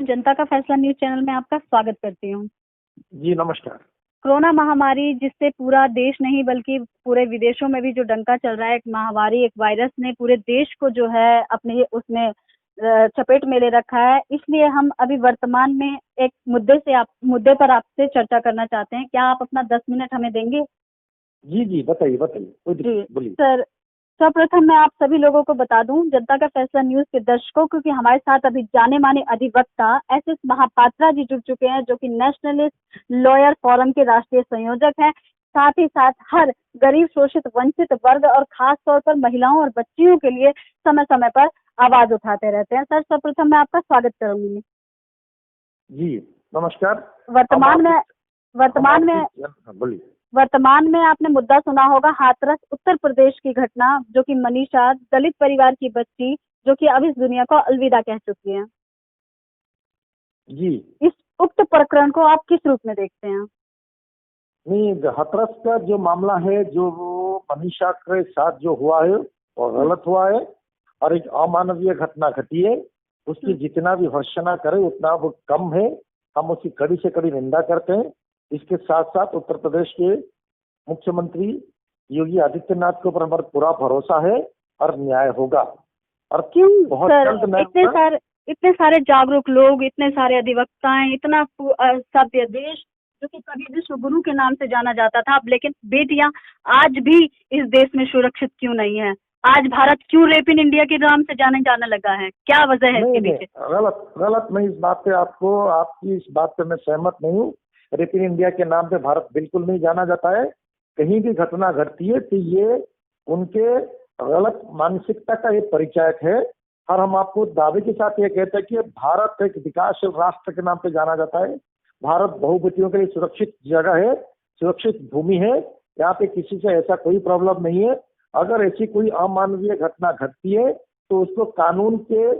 जनता का फैसला news channel में आपका स्वागत करती हूँ। जी नमस्कार। कोरोना महामारी जिससे पूरा देश नहीं बल्कि पूरे विदेशों में भी जो डंका चल रहा है, एक महामारी, एक वायरस ने पूरे देश को जो है अपने उसने चपेट में ले रखा है। इसलिए हम अभी वर्तमान में एक मुद्दे पर आपसे चर्चा करना चाहते हैं। क्या आप अपना 10 मिनट हमें देंगे? जी बताइए बोलिए। सर, सर्वप्रथम मैं आप सभी लोगों को बता दूं, जनता का फैसला न्यूज के दर्शकों, क्योंकि हमारे साथ अभी जाने माने अधिवक्ता एस महापात्रा जी जुड़ चुके हैं, जो कि नेशनलिस्ट लॉयर फोरम के राष्ट्रीय संयोजक हैं। साथ ही साथ हर गरीब, शोषित, वंचित वर्ग और खास तौर पर महिलाओं और बच्चियों के लिए समय समय पर आवाज उठाते रहते हैं। सर, सर्वप्रथम मैं आपका स्वागत करूंगी। जी नमस्कार। वर्तमान में आपने मुद्दा सुना होगा, हाथरस उत्तर प्रदेश की घटना, जो कि मनीषा, दलित परिवार की बच्ची, जो कि अब इस दुनिया को अलविदा कह चुकी है। जी, इस उक्त प्रकरण को आप किस रूप में देखते हैं? नहीं, हाथरस का जो मामला है, जो मनीषा के साथ जो हुआ है वो गलत हुआ है और एक अमानवीय घटना घटी है। उसकी जितना भी भर्त्सना करे उतना वो कम है। हम उसकी कड़ी से कड़ी निंदा करते हैं। इसके साथ साथ उत्तर प्रदेश के मुख्यमंत्री योगी आदित्यनाथ के ऊपर हमारा पूरा भरोसा है और न्याय होगा। और क्यों सर, इतने सारे जागरूक लोग, इतने सारे अधिवक्ताएं, इतना सभ्य देश जो कि कभी विश्व गुरु के नाम से जाना जाता था, लेकिन बेटियां आज भी इस देश में सुरक्षित क्यों नहीं है? आज भारत क्यों रेप इन इंडिया के नाम से जाने लगा है? क्या वजह है इसके पीछे? गलत मैं इस बात पे आपकी इस बात पे मैं सहमत नहीं हूँ। रेप इन इंडिया के नाम पे भारत बिल्कुल नहीं जाना जाता है। कहीं भी घटना घटती है तो ये उनके गलत मानसिकता का ये परिचायक है। और हम आपको दावे के साथ ये कहते हैं कि भारत एक विकासशील राष्ट्र के नाम पे जाना जाता है। भारत बहुबेटियों के लिए सुरक्षित जगह है, सुरक्षित भूमि है। यहाँ पे किसी से ऐसा कोई प्रॉब्लम नहीं है। अगर ऐसी कोई अमानवीय घटना घटती है तो उसको कानून के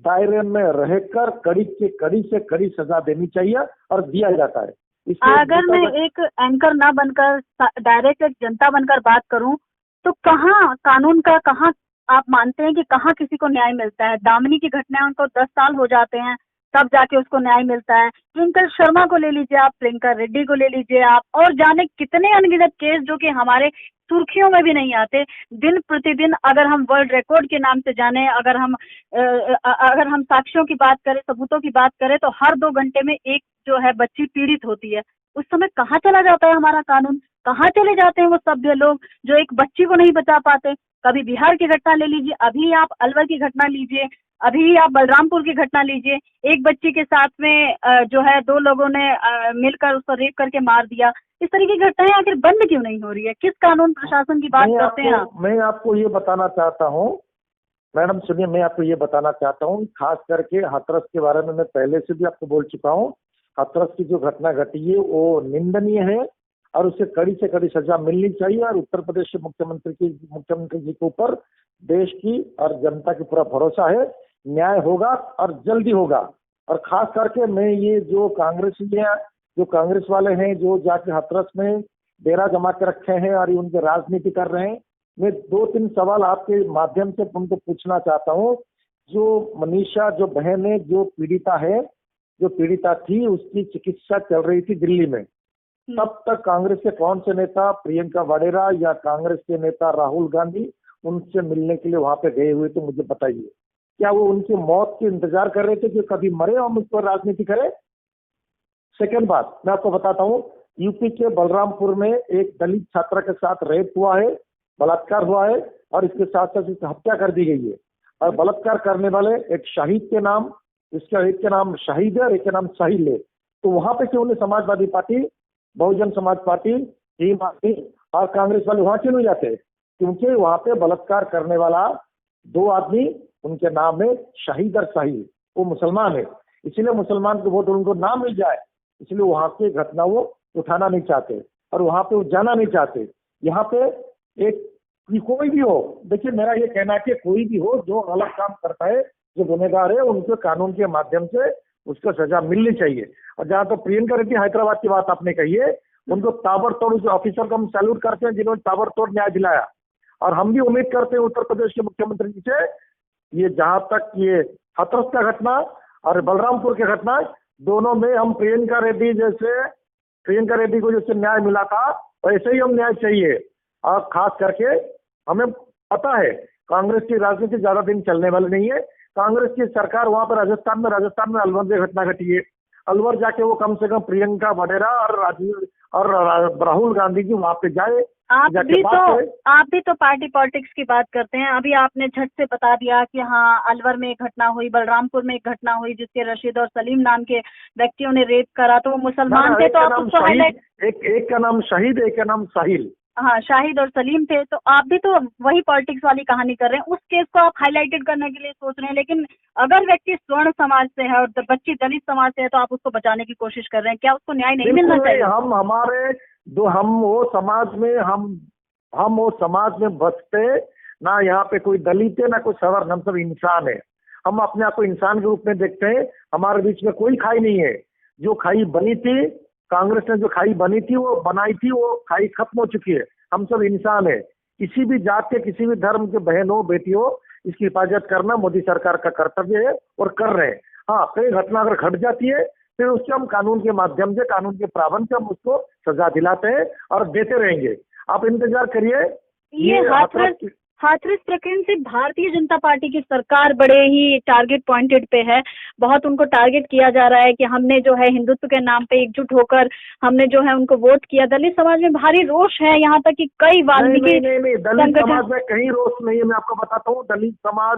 दायरे में रहकर कड़ी से कड़ी सजा देनी चाहिए और दिया जाता है। अगर मैं एक एंकर ना बनकर डायरेक्ट एक जनता बनकर बात करूं तो कहाँ कानून का, कहाँ आप मानते हैं कि कहाँ किसी को न्याय मिलता है? दामिनी की घटना, उनको 10 साल हो जाते हैं तब जाके उसको न्याय मिलता है। ट्विंकल शर्मा को ले लीजिए आप, प्रियंका रेड्डी को ले लीजिए आप, और जाने कितने अनगिनत केस जो कि हमारे सुर्खियों में भी नहीं आते। दिन प्रतिदिन अगर हम वर्ल्ड रिकॉर्ड के नाम से जाने, अगर हम साक्ष्यों की बात करें, सबूतों की बात करें, तो हर 2 घंटे में एक जो है बच्ची पीड़ित होती है। उस समय कहाँ चला जाता है हमारा कानून? कहाँ चले जाते हैं वो सभ्य लोग जो एक बच्ची को नहीं बचा पाते? कभी बिहार की घटना ले लीजिए, अभी आप अलवर की घटना लीजिए, अभी आप बलरामपुर की घटना लीजिए। एक बच्ची के साथ में जो है 2 लोगों ने मिलकर उसको रेप करके मार दिया। इस तरह की घटनाएं आखिर बंद क्यों नहीं हो रही है? किस कानून प्रशासन की बात करते हैं आप? मैं आपको ये बताना चाहता हूँ मैडम, सुनिए, मैं आपको ये बताना चाहता हूँ, खास करके हाथरस के बारे में मैं पहले से भी आपको बोल चुका हूँ। हाथरस की जो घटना घटी है वो निंदनीय है और उसे कड़ी से कड़ी सजा मिलनी चाहिए। और उत्तर प्रदेश के मुख्यमंत्री जी के ऊपर देश की और जनता की पूरा भरोसा है। न्याय होगा और जल्दी होगा। और खास करके मैं ये जो कांग्रेस वाले हैं जो जाके हाथरस में डेरा जमा के रखे हैं और उनके राजनीति कर रहे हैं, मैं 2-3 सवाल आपके माध्यम से उनको पूछना चाहता हूँ। जो मनीषा, जो बहन है, जो पीड़िता थी, उसकी चिकित्सा चल रही थी दिल्ली में। तब तक कांग्रेस के कौन से नेता, प्रियंका वाडेरा या कांग्रेस के नेता राहुल गांधी, उनसे मिलने के लिए वहां पे गए हुए? तो मुझे बताइए, क्या वो उनकी मौत के इंतजार कर रहे थे कि कभी मरे और मुझ पर राजनीति करे? सेकेंड बात मैं आपको बताता हूँ, यूपी के बलरामपुर में एक दलित छात्रा के साथ रेप हुआ है, बलात्कार हुआ है और इसके साथ साथ इसकी हत्या कर दी गई है। और बलात्कार करने वाले एक शहीद के नाम, एक के नाम शहीद है और एक के नाम साहिल है। तो वहां पे क्यों नहीं Samajwadi party, Bahujan Samaj party, Bhim army और कांग्रेस वाले वहां क्यों नहीं जाते? क्योंकि वहां पे बलात्कार करने वाला 2 आदमी, उनके नाम है शहीद और साहिल, वो मुसलमान है। इसीलिए मुसलमान के वोट उनको ना मिल जाए, इसलिए वहां की घटना वो उठाना नहीं चाहते और वहां पे वो जाना नहीं चाहते। यहाँ पे कोई भी हो, देखिए मेरा ये कहना है कि कोई भी हो जो गलत काम करता है, जो गुनहगार है, उनको कानून के माध्यम से उसको सजा मिलनी चाहिए। और जहाँ तो प्रियंका रेड्डी हैदराबाद की बात आपने कही है, उनको ताबड़तोड़, उस ऑफिसर को हम सैल्यूट करते हैं जिन्होंने ताबड़तोड़ न्याय दिलाया। और हम भी उम्मीद करते हैं उत्तर प्रदेश के मुख्यमंत्री जी से, ये जहां तक ये हाथरस का घटना और बलरामपुर की घटना, दोनों में हम प्रियंका रेड्डी को जैसे न्याय मिला था वैसे ही हम न्याय चाहिए। और खास करके हमें पता है कांग्रेस की राजनीति ज्यादा दिन चलने वाली नहीं है। कांग्रेस की सरकार वहां पर राजस्थान में अलवर में घटना घटी है। अलवर जाके वो कम से कम प्रियंका वडेरा और राहुल गांधी जी वहां पे जाए। आप भी तो पार्टी पॉलिटिक्स की बात करते हैं। अभी आपने झट से बता दिया कि हाँ अलवर में एक घटना हुई, बलरामपुर में एक घटना हुई जिसके रशीद और सलीम नाम के व्यक्तियों ने रेप करा, तो वो मुसलमान थे, तो आप उसको हाईलाइट। एक का नाम शहीद, एक का नाम साहिल। हाँ, शाहिद और सलीम थे, तो आप भी तो वही पॉलिटिक्स वाली कहानी कर रहे हैं। उस केस को आप हाईलाइटेड करने के लिए सोच रहे हैं, लेकिन अगर व्यक्ति स्वर्ण समाज से है और बच्ची दलित समाज से है तो आप उसको बचाने की कोशिश कर रहे हैं। क्या उसको न्याय नहीं मिलना चाहिए? हम वो समाज में बसते ना, यहाँ पे कोई दलित है ना कोई सवर्ण, हम सब इंसान है। हम अपने आप को इंसान के रूप में देखते हैं। हमारे बीच में कोई खाई नहीं है। जो खाई बनी थी, कांग्रेस ने जो खाई बनी थी वो बनाई थी, वो खाई खत्म हो चुकी है। हम सब इंसान है। किसी भी जात के, किसी भी धर्म के बहन हो, बेटी हो, इसकी हिफाजत करना मोदी सरकार का कर्तव्य है और कर रहे हैं। हाँ, कई घटना अगर घट जाती है फिर उससे हम कानून के माध्यम से, कानून के प्रावधान से हम उसको सजा दिलाते हैं और देते रहेंगे। आप इंतजार करिए। ये हाथरस प्रकरण से भारतीय जनता पार्टी की सरकार बड़े ही टारगेट पॉइंटेड पे है। बहुत उनको टारगेट किया जा रहा है कि हमने जो है हिंदुत्व के नाम पे एकजुट होकर हमने जो है उनको वोट किया। दलित समाज में भारी रोष है, यहाँ तक कि कई वाल्मीकि दलित समाज में कहीं रोष नहीं है। मैं आपको बताता हूँ, दलित समाज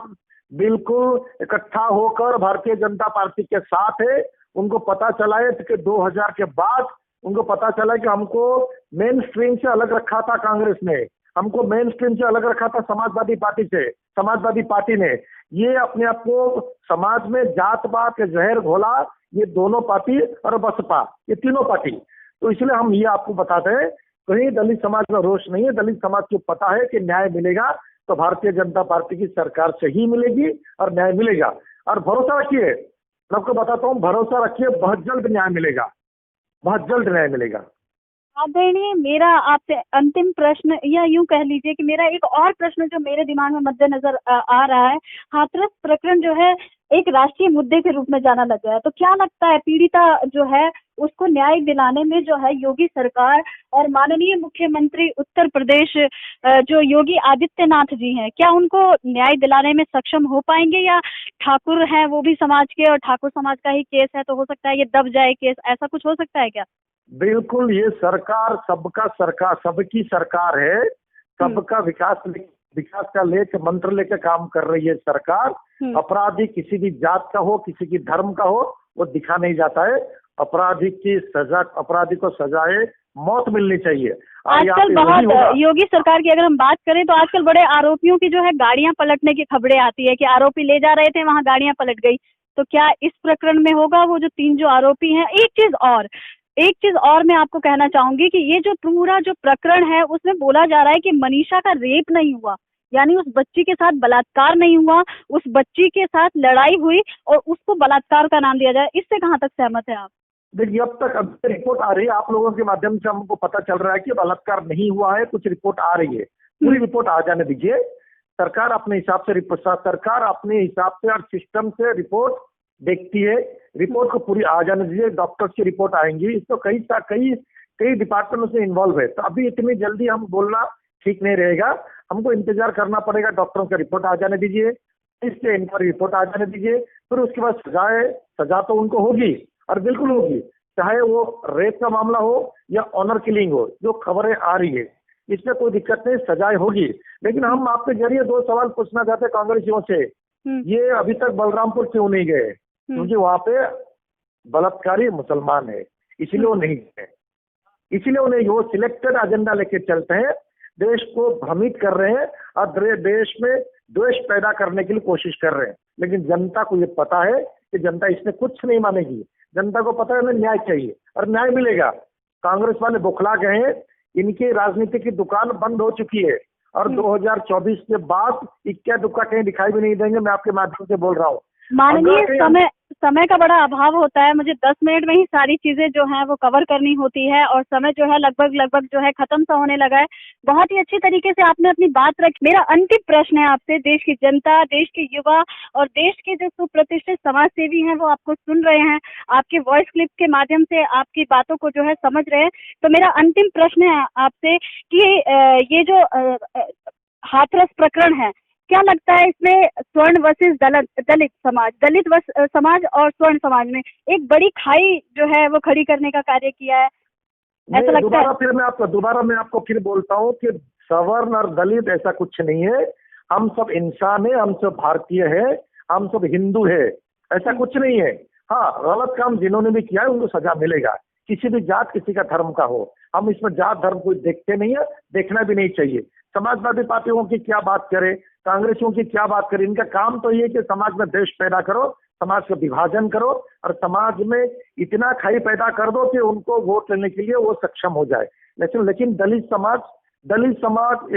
बिल्कुल इकट्ठा होकर भारतीय जनता पार्टी के साथ है। उनको पता चला है कि 2000 के बाद उनको पता चला कि हमको मेन स्ट्रीम से अलग रखा था कांग्रेस ने, हमको मेन स्ट्रीम से अलग रखा था समाजवादी पार्टी ने। ये अपने आप को समाज में जात पात के जहर घोला, ये दोनों पार्टी और बसपा, ये तीनों पार्टी। तो इसलिए हम ये आपको बताते हैं, कहीं दलित समाज में रोष नहीं है। दलित समाज को पता है कि न्याय मिलेगा तो भारतीय जनता पार्टी की सरकार से ही मिलेगी और न्याय मिलेगा। और भरोसा रखिए, मैं आपको बताता हूँ, भरोसा रखिए, बहुत जल्द न्याय मिलेगा, बहुत जल्द न्याय मिलेगा। आदरणीय, मेरा आपसे अंतिम प्रश्न, या यूं कह लीजिए कि मेरा एक और प्रश्न जो मेरे दिमाग में मद्देनजर आ रहा है, हाथरस प्रकरण जो है एक राष्ट्रीय मुद्दे के रूप में जाना लग गया है, तो क्या लगता है पीड़िता जो है उसको न्याय दिलाने में जो है योगी सरकार और माननीय मुख्यमंत्री उत्तर प्रदेश जो योगी आदित्यनाथ जी हैं, क्या उनको न्याय दिलाने में सक्षम हो पाएंगे, या ठाकुर हैं वो भी समाज के और ठाकुर समाज का ही केस है तो हो सकता है ये दब जाए केस, ऐसा कुछ हो सकता है क्या? बिल्कुल, ये सरकार सबकी सरकार है। सबका विकास का लेके मंत्र लेके काम कर रही है सरकार। अपराधी किसी भी जात का हो, किसी की धर्म का हो, वो दिखा नहीं जाता है। अपराधी को सजाए मौत मिलनी चाहिए। आजकल बहुत योगी सरकार की अगर हम बात करें तो आजकल बड़े आरोपियों की जो है गाड़ियां पलटने की खबरें आती है कि आरोपी ले जा रहे थे, वहां गाड़ियां पलट गई। तो क्या इस प्रकरण में होगा वो जो 3 जो आरोपी हैं? एक चीज और मैं आपको कहना चाहूंगी कि ये जो पूरा जो प्रकरण है उसमें बोला जा रहा है कि मनीषा का रेप नहीं हुआ, यानी उस बच्ची के साथ बलात्कार नहीं हुआ, उस बच्ची के साथ लड़ाई हुई और उसको बलात्कार का नाम दिया जाए। इससे कहाँ तक सहमत है आप? देखिए, अब रिपोर्ट आ रही है, आप लोगों के माध्यम से हमको पता चल रहा है कि बलात्कार नहीं हुआ है, कुछ रिपोर्ट आ रही है। पूरी रिपोर्ट आ जाने दीजिए। सरकार अपने हिसाब से और सिस्टम से रिपोर्ट देखती है। रिपोर्ट को पूरी आ जाने दीजिए, डॉक्टर्स की रिपोर्ट आएंगी। इस तो कई डिपार्टमेंट से इन्वॉल्व है, तो अभी इतनी जल्दी हम बोलना ठीक नहीं रहेगा। हमको इंतजार करना पड़ेगा, डॉक्टरों की रिपोर्ट आ जाने दीजिए, इससे इंक्वायरी रिपोर्ट आ जाने दीजिए, फिर उसके बाद सजा तो उनको होगी और बिल्कुल होगी, चाहे वो रेप का मामला हो या ऑनर किलिंग हो। जो खबरें आ रही है इसमें कोई दिक्कत नहीं, सजाएं होगी। लेकिन हम आपके जरिए 2 सवाल पूछना चाहते हैं कांग्रेसियों से। ये अभी तक बलरामपुर क्यों नहीं गए? क्योंकि वहां पे बलात्कारी मुसलमान है, इसीलिए वो नहीं गए। वो सिलेक्टेड एजेंडा लेके चलते हैं, देश को भ्रमित कर रहे हैं और देश में द्वेष पैदा करने के लिए कोशिश कर रहे हैं। लेकिन जनता को ये पता है कि जनता इसमें कुछ नहीं मानेगी। जनता को पता है हमें न्याय चाहिए और न्याय मिलेगा। कांग्रेस वाले बौखला गए हैं, इनकी राजनीति की दुकान बंद हो चुकी है और 2024 के बाद इक्का दुक्का कहीं दिखाई भी नहीं देंगे। मैं आपके माध्यम से बोल रहा हूँ। माननीय समय का बड़ा अभाव होता है, मुझे 10 मिनट में ही सारी चीजें जो हैं वो कवर करनी होती है और समय जो है लगभग जो है खत्म सा होने लगा है। बहुत ही अच्छी तरीके से आपने अपनी बात रखी। मेरा अंतिम प्रश्न है आपसे, देश की जनता, देश के युवा और देश के जो सुप्रतिष्ठित समाज सेवी हैं वो आपको सुन रहे हैं, आपके वॉइस क्लिप के माध्यम से आपकी बातों को जो है समझ रहे हैं। तो मेरा अंतिम प्रश्न है आपसे कि ये जो हाथरस प्रकरण है, क्या लगता है इसमें स्वर्ण वर्सेस दलित समाज, समाज और स्वर्ण समाज में एक बड़ी खाई जो है वो खड़ी करने का कार्य किया है, ऐसा लगता है? दोबारा मैं आपको फिर बोलता हूँ कि सवर्ण और दलित ऐसा कुछ नहीं है। हम सब इंसान है, हम सब भारतीय है, हम सब हिंदू है, ऐसा कुछ नहीं है। हाँ, गलत काम जिन्होंने भी किया है उनको सजा मिलेगा, किसी भी जात किसी का धर्म का हो। हम इसमें जात धर्म कोई देखते नहीं है, देखना भी नहीं चाहिए। समाजवादी पार्टियों की क्या बात करें, कांग्रेसियों की क्या बात करें, इनका काम तो ये है कि समाज में देश पैदा करो, समाज का विभाजन करो और समाज में इतना खाई पैदा कर दो कि उनको वोट लेने के लिए वो सक्षम हो जाए। लेकिन दलित समाज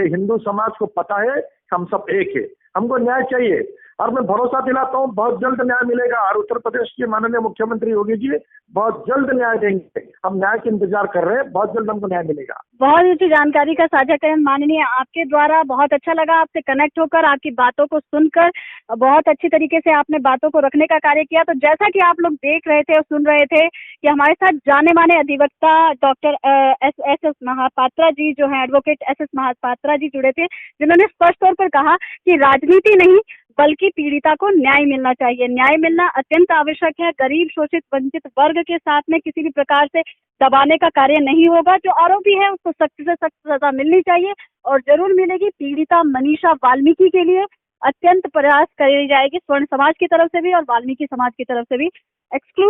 हिंदू समाज को पता है हम सब एक है, हमको न्याय चाहिए और मैं भरोसा दिलाता हूँ बहुत जल्द न्याय मिलेगा। और उत्तर प्रदेश के माननीय मुख्यमंत्री योगी जी बहुत जल्द न्याय देंगे, हम न्याय के इंतजार कर रहे हैं, बहुत जल्द हमको न्याय मिलेगा। बहुत अच्छी जानकारी का साझाकरण माननीय आपके द्वारा, बहुत अच्छा लगा आपसे कनेक्ट होकर, आपकी बातों को सुनकर। बहुत अच्छी तरीके से आपने बातों को रखने का कार्य किया। तो जैसा कि आप लोग देख रहे थे और सुन रहे थे कि हमारे साथ जाने माने अधिवक्ता डॉक्टर एस महापात्रा जी जो है, एडवोकेट एस महापात्रा जी जुड़े थे, जिन्होंने स्पष्ट तौर पर कहा कि राजनीति नहीं बल्कि पीड़िता को न्याय मिलना चाहिए। न्याय मिलना अत्यंत आवश्यक है। गरीब, शोषित, वंचित वर्ग के साथ में किसी भी प्रकार से दबाने का कार्य नहीं होगा। जो आरोपी है उसको सख्त से सख्त सजा मिलनी चाहिए और जरूर मिलेगी। पीड़िता मनीषा वाल्मीकि के लिए अत्यंत प्रयास करी जाएगी, स्वर्ण समाज की तरफ से भी और वाल्मीकि समाज की तरफ से भी। एक्सक्लूसिव